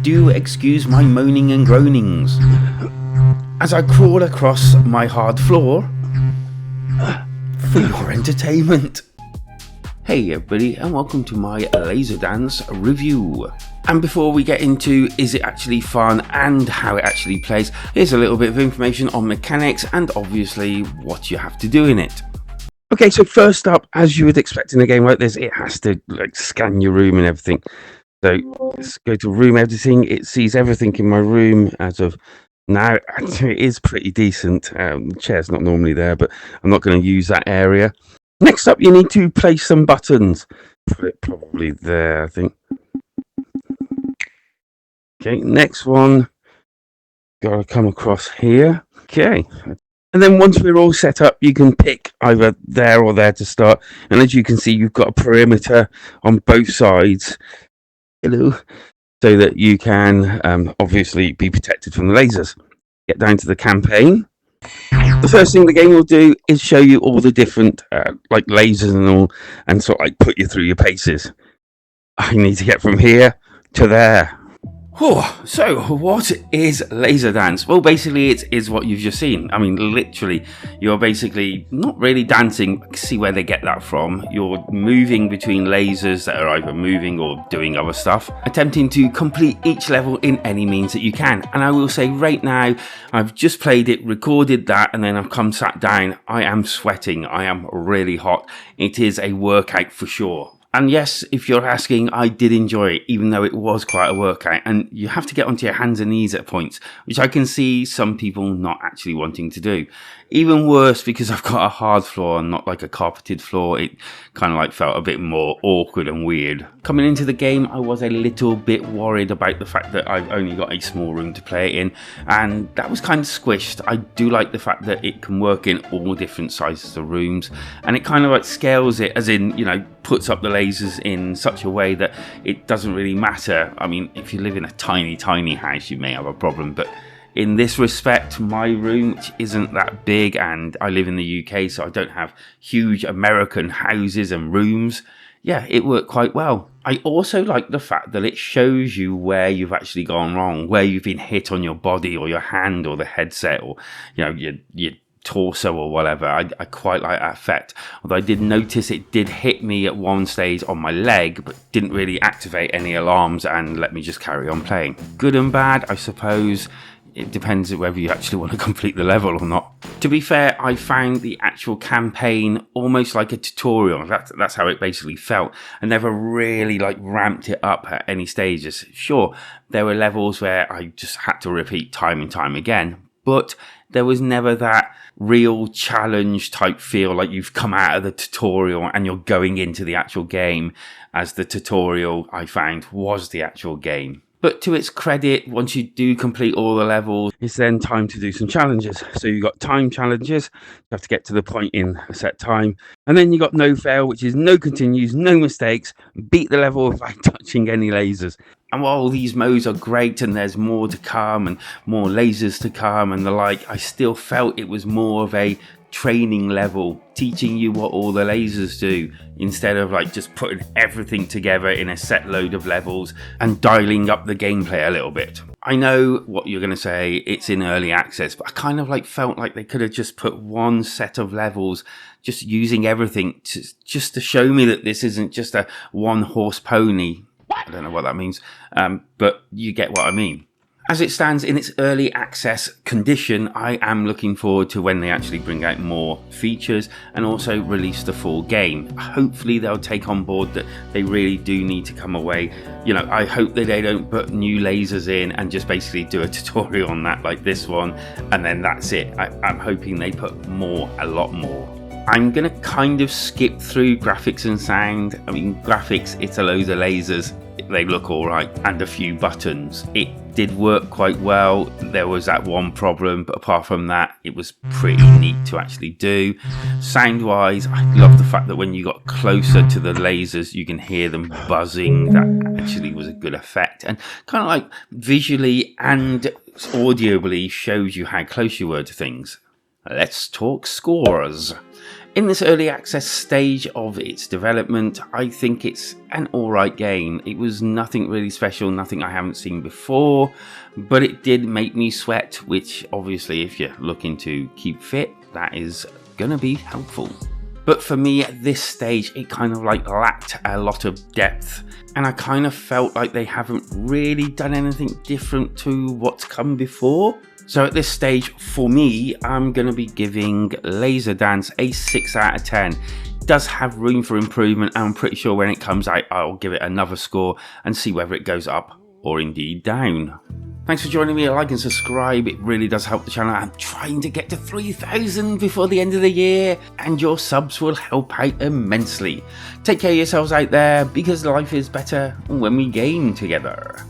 do excuse my moaning and groanings as I crawl across my hard floor for your entertainment. Hey everybody, and welcome to my Laser Dance review. And before we get into is it actually fun and how it actually plays, here's a little bit of information on mechanics and obviously what you have to do in it. Okay, so first up, as you would expect in a game like this, it has to scan your room and everything. So let's go to room editing. It sees everything in my room as of now. Actually, it is pretty decent. The chair's not normally there, but I'm not going to use that area. Next up, you need to place some buttons. Put it probably there, I think. Okay, next one. Got to come across here. Okay. And then once we're all set up, you can pick either there or there to start. And as you can see, you've got a perimeter on both sides. Hello. So that you can obviously be protected from the lasers. Get down to the campaign. The first thing the game will do is show you all the different lasers and all, and sort of put you through your paces. I need to get from here to there. So what is laser dance? Well, basically it is what you've just seen. I mean, literally, you're basically not really dancing. See where they get that from. You're moving between lasers that are either moving or doing other stuff, attempting to complete each level in any means that you can. And I will say right now, I've just played it, recorded that, and then I've sat down. I am sweating. I am really hot. It is a workout for sure. And yes, if you're asking, I did enjoy it, even though it was quite a workout. And you have to get onto your hands and knees at points, which I can see some people not actually wanting to do. Even worse, because I've got a hard floor and not like a carpeted floor, it kind of felt a bit more awkward and weird. Coming into the game, I was a little bit worried about the fact that I've only got a small room to play it in, and that was kind of squished. I do like the fact that it can work in all different sizes of rooms, and it kind of scales it, as in, puts up the lasers in such a way that it doesn't really matter. I mean, if you live in a tiny house, you may have a problem, but in this respect, my room, which isn't that big, and I live in the UK, so I don't have huge American houses and rooms, yeah, it worked quite well. I also like the fact that it shows you where you've actually gone wrong, where you've been hit on your body or your hand or the headset or, your torso or whatever. I quite like that effect. Although I did notice it did hit me at one stage on my leg, but didn't really activate any alarms and let me just carry on playing. Good and bad, I suppose. It depends whether you actually want to complete the level or not. To be fair, I found the actual campaign almost like a tutorial. That's how it basically felt. I never really ramped it up at any stages. Sure, there were levels where I just had to repeat time and time again, but there was never that real challenge type feel like you've come out of the tutorial and you're going into the actual game, as the tutorial I found was the actual game. But to its credit, once you do complete all the levels, it's then time to do some challenges. So you've got time challenges, you have to get to the point in a set time. And then you got no fail, which is no continues, no mistakes, beat the level without touching any lasers. And while these modes are great and there's more to come and more lasers to come and the like, I still felt it was more of a training level, teaching you what all the lasers do, instead of just putting everything together in a set load of levels and dialing up the gameplay a little bit. I know what you're going to say, it's in early access, but I kind of felt like they could have just put one set of levels, just using everything just to show me that this isn't just a one horse pony. I don't know what that means, but you get what I mean. As it stands in its early access condition, I am looking forward to when they actually bring out more features and also release the full game. Hopefully they'll take on board that they really do need to come away. I hope that they don't put new lasers in and just basically do a tutorial on that like this one, and then that's it. I'm hoping they put more, a lot more. I'm going to kind of skip through graphics and sound. I mean, graphics, it's a load of lasers. They look all right, and a few buttons. It did work quite well. There was that one problem, but apart from that, it was pretty neat to actually do. Sound-wise, I love the fact that when you got closer to the lasers, you can hear them buzzing. That actually was a good effect, and kind of visually and audibly shows you how close you were to things. Let's talk scores. In this early access stage of its development, I think it's an alright game. It was nothing really special, nothing I haven't seen before, but it did make me sweat, which obviously if you're looking to keep fit, that is gonna be helpful. But for me at this stage, it kind of like lacked a lot of depth, and I kind of felt like they haven't really done anything different to what's come before. So at this stage, for me, I'm going to be giving Laser Dance a 6 out of 10. It does have room for improvement, and I'm pretty sure when it comes out, I'll give it another score and see whether it goes up or indeed down. Thanks for joining me. Like and subscribe. It really does help the channel. I'm trying to get to 3,000 before the end of the year, and your subs will help out immensely. Take care of yourselves out there, because life is better when we game together.